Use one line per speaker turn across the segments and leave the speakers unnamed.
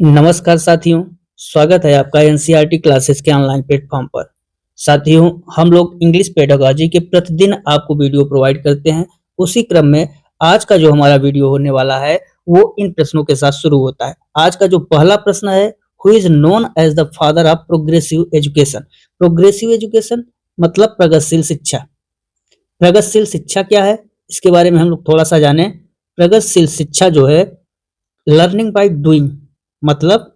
नमस्कार साथियों, स्वागत है आपका एनसीईआरटी क्लासेस के ऑनलाइन प्लेटफॉर्म पर। साथियों, हम लोग इंग्लिश पेडागॉजी के प्रतिदिन आपको वीडियो प्रोवाइड करते हैं। उसी क्रम में आज का जो हमारा वीडियो होने वाला है वो इन प्रश्नों के साथ शुरू होता है। आज का जो पहला प्रश्न है, who is known as the father of progressive education. Progressive education मतलब प्रगतिशील शिक्षा। प्रगतिशील शिक्षा क्या है, इसके बारे में हम लोग थोड़ा सा जाने। प्रगतिशील शिक्षा जो है लर्निंग बाय डूइंग, मतलब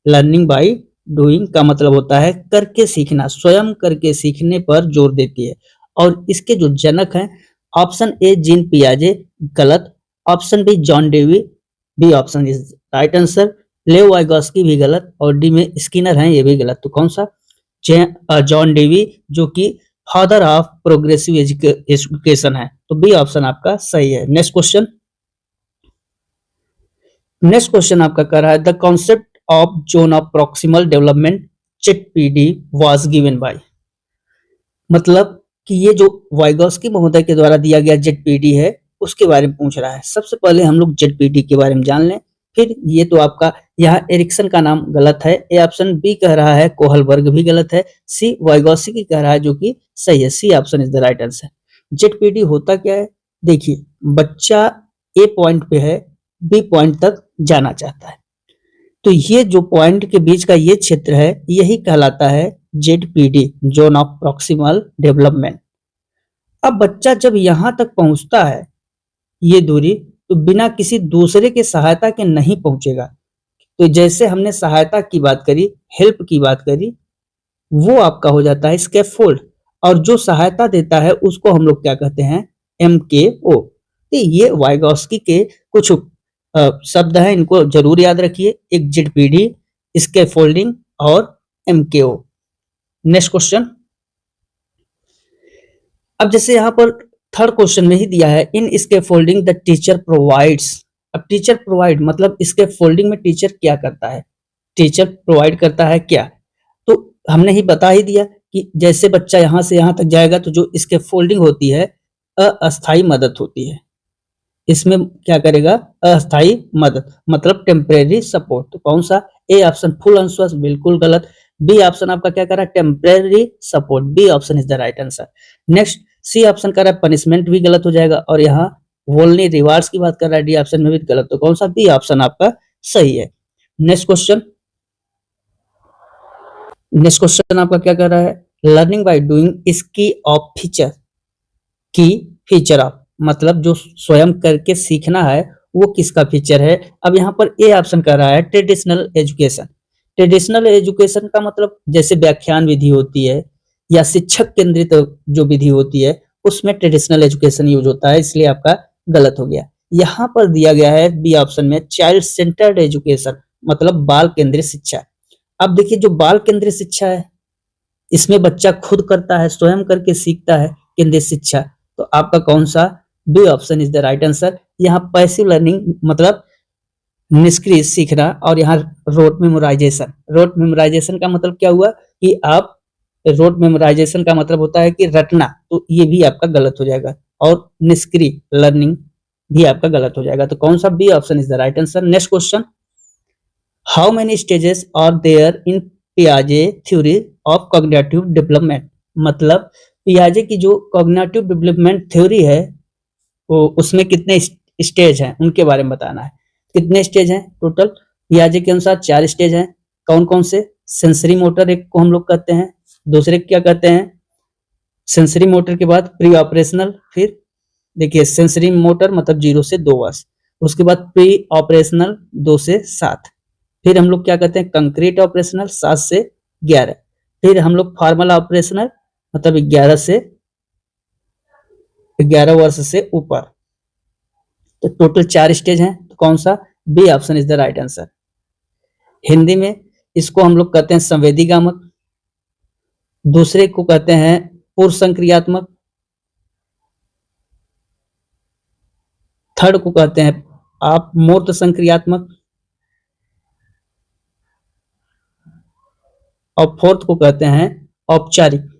लर्निंग बाय डूइंग का मतलब होता है करके सीखना, स्वयं करके सीखने पर जोर देती है। और इसके जो जनक हैं, ऑप्शन ए जीन पियाजे गलत, option B John Dewey, B option is right answer. Lev Vygotsky भी गलत और डी में स्किनर हैं, ये भी गलत। तो कौन सा? जॉन डेवी, जो कि फादर ऑफ प्रोग्रेसिव एजुकेशन है। तो बी ऑप्शन आपका सही है। नेक्स्ट क्वेश्चन आपका कह रहा है the concept of zone of proximal development ZPD was given by. मतलब कि ये जो वाइगॉस्की महोदय के द्वारा दिया गया जेडपीडी है उसके बारे में पूछ रहा है। सबसे पहले हम लोग जेडपीडी के बारे में जान लें, फिर ये तो आपका यहाँ एरिक्सन का नाम गलत है, ए ऑप्शन बी कह रहा है, कोहलबर्ग भी गलत है, सी वाइगॉस्की कह रहा है जो कि सही है, C option is the right answer. ZPD होता क्या है? देखिए, बच्चा ए पॉइंट पे है, बी पॉइंट तक जाना चाहता है, तो ये जो पॉइंट के बीच का ये क्षेत्र है यही कहलाता है ZPD, zone of proximal development. अब बच्चा जब यहां तक पहुंचता है ये दूरी, तो बिना किसी दूसरे के सहायता के नहीं पहुंचेगा। तो जैसे हमने सहायता की बात करी, हेल्प की बात करी, वो आपका हो जाता है स्कैफोल्ड, और जो सहायता देता है उसको हम लोग क्या कहते हैं? MKO। तो ये वाइगॉस्की के कुछ शब्द हैं, इनको जरूर याद रखिए, एक जेडपीडी, स्कैफोल्डिंग और MKO। Next question. अब जैसे यहाँ पर थर्ड क्वेश्चन में ही दिया है, इन स्कैफोल्डिंग द टीचर प्रोवाइड्स। अब टीचर प्रोवाइड मतलब स्कैफोल्डिंग में टीचर क्या करता है? टीचर प्रोवाइड करता है क्या? तो हमने ही बता ही दिया कि जैसे बच्चा यहाँ से यहाँ तक जाएगा तो जो स्कैफोल्डिंग होती है अस्थायी मदद होती है। इसमें क्या करेगा? अस्थायी मदद मतलब टेम्परेरी सपोर्ट। तो कौन सा? ए ऑप्शन फुल आंसर बिल्कुल गलत। बी ऑप्शन आपका क्या कर रहा है? Temporary support, B option is the right answer. Next C option कर रहा है पनिशमेंट, भी गलत हो जाएगा, और यहाँ वोलनी रिवार्ड्स की बात कर रहा है, डी ऑप्शन में भी गलत। तो कौन सा? बी ऑप्शन आपका सही है। नेक्स्ट क्वेश्चन आपका क्या कर रहा है? लर्निंग बाय डूइंग इसकी ऑफ फीचर, की फीचर ऑफ मतलब जो स्वयं करके सीखना है वो किसका फीचर है? अब यहाँ पर ए ऑप्शन कर रहा है ट्रेडिशनल एजुकेशन। ट्रेडिशनल एजुकेशन का मतलब जैसे व्याख्यान विधि होती है या शिक्षक केंद्रित जो विधि होती है उसमें ट्रेडिशनल एजुकेशन यूज होता है, इसलिए आपका गलत हो गया। यहाँ पर दिया गया है बी ऑप्शन में चाइल्ड सेंटर्ड एजुकेशन, मतलब बाल केंद्रित शिक्षा। अब देखिए, जो बाल केंद्रित शिक्षा है इसमें बच्चा खुद करता है, स्वयं करके सीखता है, केंद्रित शिक्षा। तो आपका कौन सा? B option is the right answer. यहाँ पैसिव लर्निंग मतलब निष्क्रिय सीखना, और यहाँ रोट मेमोराइजेशन। रोट मेमोराइजेशन का मतलब क्या हुआ कि आप, रोट मेमोराइजेशन का मतलब होता है कि रटना, तो ये भी आपका गलत हो जाएगा, और निष्क्रिय लर्निंग भी आपका गलत हो जाएगा। तो कौन सा? B option is the right answer. Next question, how many stages are there in पियाजे थ्योरी ऑफ कॉग्निटिव डेवलपमेंट। मतलब पियाजे की जो कॉग्निटिव डेवलपमेंट थ्योरी है वो उसमें कितने स्टेज हैं उनके बारे में बताना है। कितने स्टेज हैं टोटल? पियाजे के अनुसार 4 स्टेज हैं। कौन कौन से? सेंसरी मोटर एक को हम लोग कहते हैं, दूसरे क्या कहते हैं? सेंसरी मोटर के बाद प्री ऑपरेशनल, फिर देखिए सेंसरी मोटर मतलब 0 से 2 वर्ष, उसके बाद प्री ऑपरेशनल 2 से 7, फिर हम लोग क्या कहते हैं? कंक्रीट ऑपरेशनल 7 से 11, फिर हम लोग फॉर्मल ऑपरेशनल मतलब 11 वर्ष से ऊपर। तो टोटल 4 स्टेज हैं। तो कौन सा? B option is the right answer. Hindi में इसको हम लोग कहते हैं संवेदीगामक, दूसरे को कहते हैं पूर्व संक्रियात्मक, थर्ड को कहते हैं आप मूर्त संक्रियात्मक, और फोर्थ को कहते हैं औपचारिक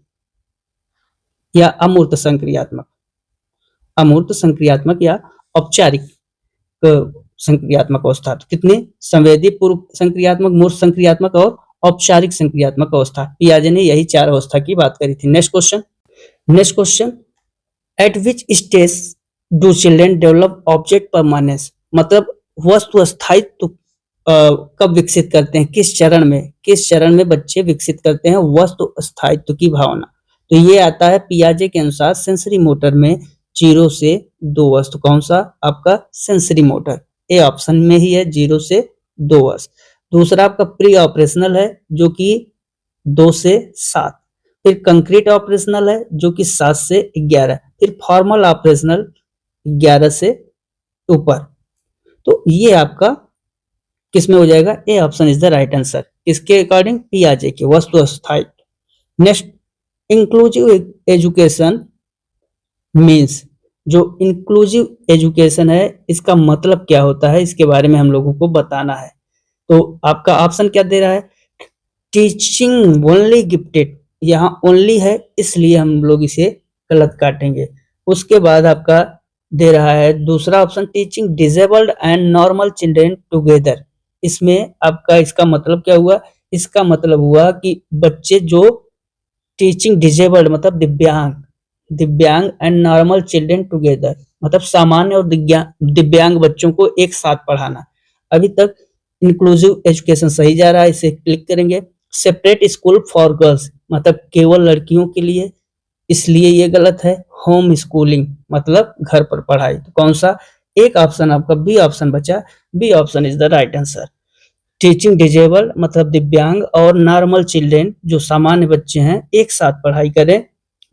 या अमूर्त संक्रियात्मक। अमूर्त संक्रियात्मक या औपचारिक संक्रियात्मक अवस्था। तो कितनी? संवेदी, पूर्व संक्रियात्मक, मूर्त संक्रियात्मक और औपचारिक संक्रियात्मक अवस्था। पियाजे ने यही 4 अवस्था की बात करी थी। Next question, eight which stage do children develop object permanence, मतलब वस्तु स्थायित्व कब विकसित करते हैं, किस चरण में बच्चे विकसित करते हैं वस्तु स्थायित्व की भावना। तो ये आता है पियाजे के अनुसार सेंसरी मोटर में 0 से 2 वर्ष। तो कौन सा? आपका सेंसरी मोटर, ए ऑप्शन में ही है, 0 से 2 वर्ष। दूसरा आपका प्री ऑपरेशनल है जो कि 2 से 7। फिर कंक्रीट ऑपरेशनल है जो कि 7 से 11। फिर फॉर्मल ऑपरेशनल 11 से ऊपर। तो ये आपका किसमें हो जाएगा? A option is the right answer. इसके अकॉर्डिंग पियाजे के वस्तु स्थायित्व। नेक्स्ट, इंक्लूसिव एजुकेशन मीन्स, जो इंक्लूसिव एजुकेशन है इसका मतलब क्या होता है, इसके बारे में हम लोगों को बताना है। तो आपका ऑप्शन क्या दे रहा है? टीचिंग ओनली गिफ्टेड, यहाँ ओनली है इसलिए हम लोग इसे गलत काटेंगे। उसके बाद आपका दे रहा है दूसरा option, teaching disabled and normal children together. इसमें आपका इसका मतलब क्या हुआ? इसका मतलब हुआ कि बच्चे जो टीचिंग डिसेबल्ड मतलब दिव्यांग एंड नॉर्मल चिल्ड्रेन टुगेदर, मतलब सामान्य और दिव्यांग बच्चों को एक साथ पढ़ाना। अभी तक इंक्लूसिव एजुकेशन सही जा रहा है, इसे क्लिक करेंगे। सेपरेट स्कूल फॉर गर्ल्स, मतलब केवल लड़कियों के लिए, इसलिए ये गलत है। होम स्कूलिंग मतलब घर पर पढ़ाई। तो कौन सा? एक ऑप्शन आपका बी ऑप्शन बचा, B option is the right answer. Teaching disable मतलब दिव्यांग और नॉर्मल चिल्ड्रेन जो सामान्य बच्चे हैं एक साथ पढ़ाई करें,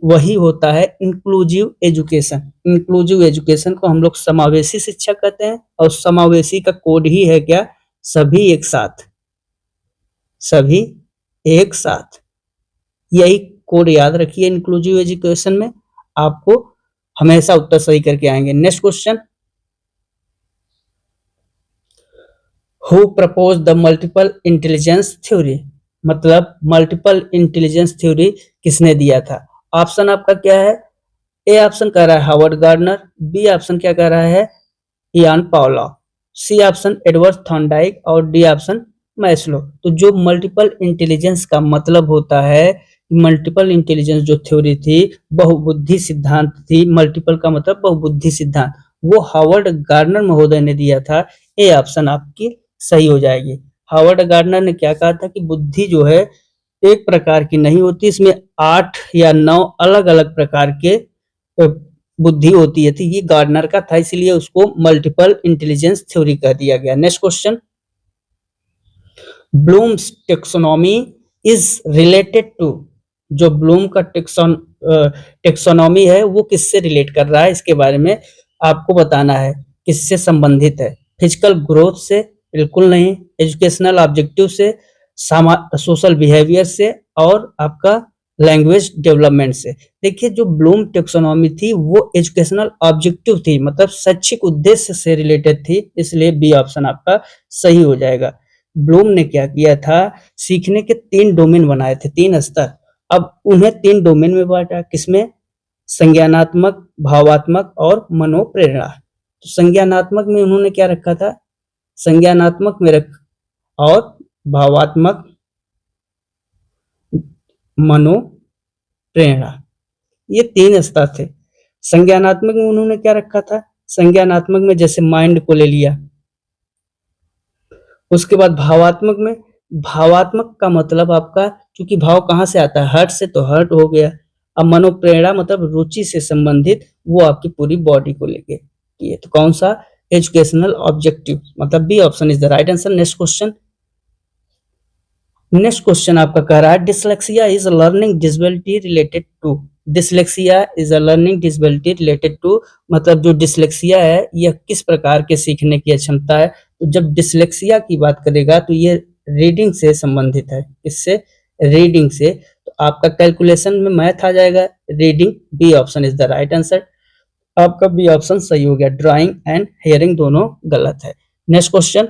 वही होता है इंक्लूसिव एजुकेशन। इंक्लूसिव एजुकेशन को हम लोग समावेशी शिक्षा कहते हैं और समावेशी का कोड ही है क्या? सभी एक साथ, सभी एक साथ। यही कोड याद रखिए इंक्लूसिव एजुकेशन में, आपको हमेशा उत्तर सही करके आएंगे। Next question, who propose the multiple intelligence theory, मतलब मल्टीपल इंटेलिजेंस थ्योरी किसने दिया था? ऑप्शन आपका क्या है? ए ऑप्शन कह रहा है हावर्ड गार्डनर, बी ऑप्शन क्या कह रहा है? Ian Pavlov, C option Edward Thorndike और डी ऑप्शन मैस्लो। तो जो मल्टीपल इंटेलिजेंस का मतलब होता है, मल्टीपल इंटेलिजेंस जो थ्योरी थी बहुबुद्धि सिद्धांत थी, मल्टीपल का मतलब बहुबुद्धि सिद्धांत, वो हावर्ड गार्डनर महोदय ने दिया था। ए ऑप्शन आपकी सही हो जाएगी। हावर्ड गार्डनर ने क्या कहा था कि बुद्धि जो है एक प्रकार की नहीं होती, इसमें 8 या 9 अलग अलग प्रकार के बुद्धि होती है। तो ये गार्डनर का था, इसलिए उसको मल्टीपल इंटेलिजेंस थ्योरी कह दिया गया। Next question, Bloom's taxonomy is related to, जो ब्लूम का टेक्सोनॉमी है वो किससे रिलेट कर रहा है, इसके बारे में आपको बताना है किससे संबंधित है। फिजिकल ग्रोथ से? बिल्कुल नहीं। एजुकेशनल ऑब्जेक्टिव से, सोशल बिहेवियर से और आपका लैंग्वेज डेवलपमेंट से। देखिए जो ब्लूम टेक्सोनॉमी थी वो एजुकेशनल ऑब्जेक्टिव थी, मतलब शैक्षिक उद्देश्य से रिलेटेड थी, इसलिए बी ऑप्शन आपका सही हो जाएगा। ब्लूम ने क्या किया था? सीखने के 3 डोमेन बनाए थे, 3 स्तर। अब उन्हें 3 डोमेन में बांटा, किसमें? संज्ञानात्मक, भावात्मक और मनोप्रेरणा। तो संज्ञानात्मक में उन्होंने क्या रखा था? संज्ञानात्मक में रख और भावात्मक, मनोप्रेरणा, ये 3 स्तर थे। संज्ञानात्मक में उन्होंने क्या रखा था? संज्ञानात्मक में जैसे माइंड को ले लिया। उसके बाद भावात्मक में, भावात्मक का मतलब आपका, क्योंकि भाव कहाँ से आता है? हर्ट से, तो हर्ट हो गया। अब मनोप्रेरणा मतलब रुचि से संबंधित, वो आपकी पूरी बॉडी को लेके किए। तो कौन सा? एजुकेशनल ऑब्जेक्टिव, मतलब B option is the right answer. Next question आपका कह रहा है dyslexia is a learning disability related to. Dyslexia is a learning disability related to, मतलब जो डिसलेक्सिया है यह किस प्रकार के सीखने की अक्षमता है। तो जब डिसलेक्सिया की बात करेगा तो ये रीडिंग से संबंधित है। इससे रीडिंग से, तो आपका कैलकुलेशन में मैथ आ जाएगा, reading, B option is the right answer. आपका बी ऑप्शन सही हो गया। ड्राइंग एंड हेयरिंग दोनों गलत है। नेक्स्ट क्वेश्चन,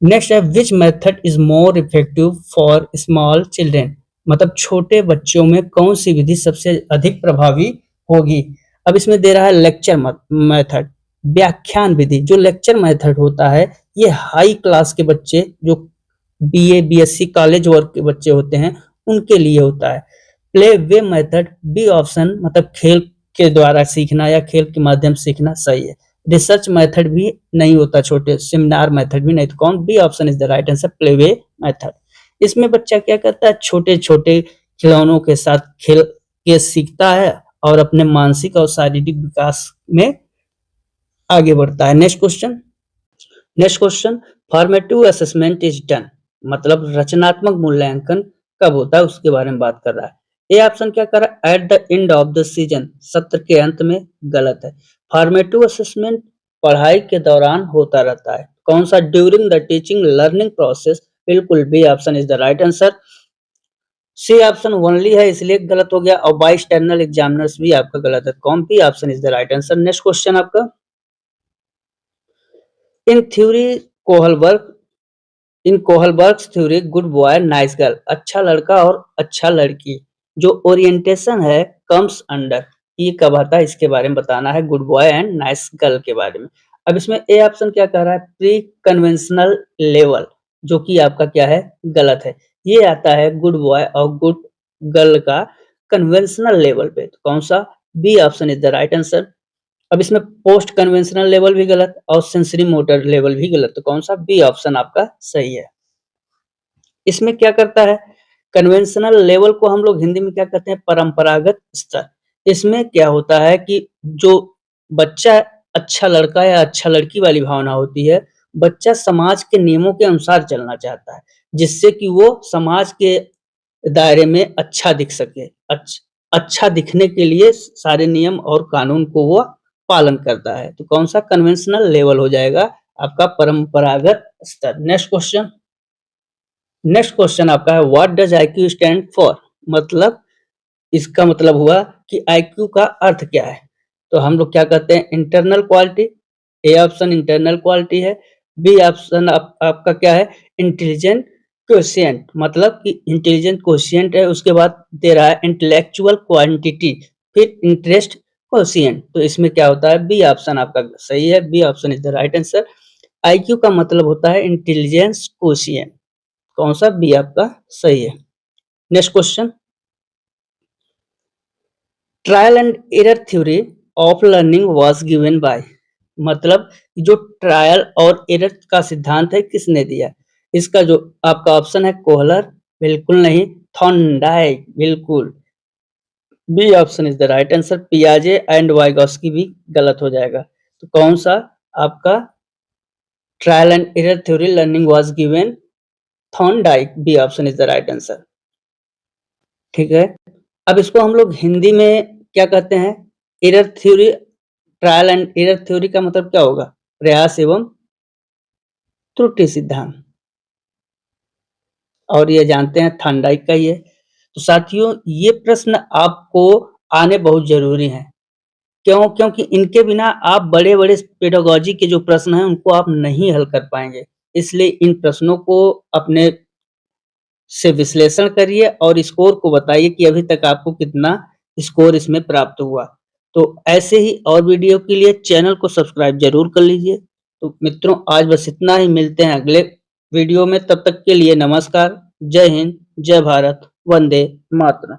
नेक्स्ट है which method is more effective for small children, मतलब छोटे बच्चों में कौन सी विधि सबसे अधिक प्रभावी होगी। अब इसमें दे रहा है लेक्चर मेथड, व्याख्यान विधि जो लेक्चर मेथड होता है, ये हाई क्लास के बच्चे जो बीए बीएससी कॉलेज वर्क के बच्चे होते हैं उनके लिए होता है। Play way method B option, मतलब खेल के द्वारा सीखना या खेल के माध्यम से सीखना सही है। रिसर्च मेथड भी नहीं होता, छोटे सेमिनार मेथड भी नहीं, तो कौन, B option is the right answer, play way method. इसमें बच्चा क्या करता है, छोटे छोटे खिलौनों के साथ खेल के सीखता है और अपने मानसिक और शारीरिक विकास में आगे बढ़ता है। Next question, formative assessment is done, मतलब रचनात्मक मूल्यांकन कब होता है उसके बारे में बात कर रहा है। ए ऑप्शन क्या कर रहा है, at the end of the season, सत्र के अंत में, गलत है। फॉर्मेटिव असेसमेंट पढ़ाई के दौरान होता रहता है, कौन सा, during the teaching learning process, बिल्कुल B option is the right answer. C option only है इसलिए गलत हो गया, और बाई एक्सटर्नल एग्जामिनर्स भी आपका गलत है, कौन, B option is the right answer. Next question आपका, in theory Kohlberg, in Kohlberg's theory good boy nice girl, अच्छा लड़का और अच्छा लड़की, जो ओरिएंटेशन है कम्स अंडर, ये कब आता है इसके बारे में बताना है, good boy and nice girl के बारे में। अब इसमें ए ऑप्शन क्या कह रहा है, प्री कन्वेंशनल लेवल, जो कि आपका क्या है, गलत है। ये आता है गुड बॉय और गुड गर्ल का कन्वेंशनल लेवल पे, तो कौन सा, B option is the right answer. अब इसमें पोस्ट कन्वेंशनल लेवल भी गलत और सेंसरी मोटर लेवल भी गलत, तो कौन सा, बी ऑप्शन आपका सही है। इसमें क्या करता है, कन्वेंशनल लेवल को हम लोग हिंदी में क्या कहते हैं, परंपरागत स्तर। इसमें क्या होता है कि जो बच्चा अच्छा लड़का या अच्छा लड़की वाली भावना होती है, बच्चा समाज के नियमों के अनुसार चलना चाहता है, जिससे कि वो समाज के दायरे में अच्छा दिख सके, अच्छा दिखने के लिए सारे नियम और कानून को वो पालन करता है, तो कौन सा, कन्वेंशनल लेवल हो जाएगा आपका परंपरागत स्तर। नेक्स्ट क्वेश्चन आपका है, what does IQ stand for, मतलब इसका मतलब हुआ कि आईक्यू का अर्थ क्या है, तो हम लोग क्या कहते हैं, internal quality, A option internal quality है। बी ऑप्शन आपका क्या है, इंटेलिजेंट क्वोशिएंट, मतलब कि इंटेलिजेंट क्वोशिएंट है, उसके बाद दे रहा है इंटेलेक्चुअल क्वांटिटी, फिर इंटरेस्ट क्वोशिएंट, तो इसमें क्या होता है, बी ऑप्शन आपका सही है, B option is the right answer. IQ का मतलब होता है इंटेलिजेंस क्वोशिएंट, कौन सा, बी आपका सही है। Next question, trial and error theory of learning was given by, मतलब जो ट्रायल और एरर का सिद्धांत है किसने दिया, इसका जो आपका ऑप्शन है, कोहलर, बिल्कुल नहीं, थॉर्नडाइक, बिल्कुल, B option is the right answer. पियाजे एंड वाइगोस्की भी गलत हो जाएगा, तो कौन सा आपका, trial and error theory learning was given Thorndike, B option is the right answer. ठीक है, अब इसको हम लोग हिंदी में क्या कहते हैं, error theory, trial and error theory का मतलब क्या होगा, प्रयास एवं त्रुटि सिद्धांत, और ये जानते हैं थॉर्नडाइक का ही है। तो साथियों, ये प्रश्न आपको आने बहुत जरूरी हैं, क्यों, क्योंकि इनके बिना आप बड़े बड़े पेडागोजी के जो प्रश्न हैं उनको आप नहीं हल कर पाएंगे, इसलिए इन प्रश्नों को अपने से विश्लेषण करिए और स्कोर को बताइए कि अभी तक आपको कितना स्कोर इसमें प्राप्त हुआ। तो ऐसे ही और वीडियो के लिए चैनल को सब्सक्राइब जरूर कर लीजिए। तो मित्रों, आज बस इतना ही, मिलते हैं अगले वीडियो में, तब तक के लिए नमस्कार, जय हिंद, जय भारत, वंदे मातरम।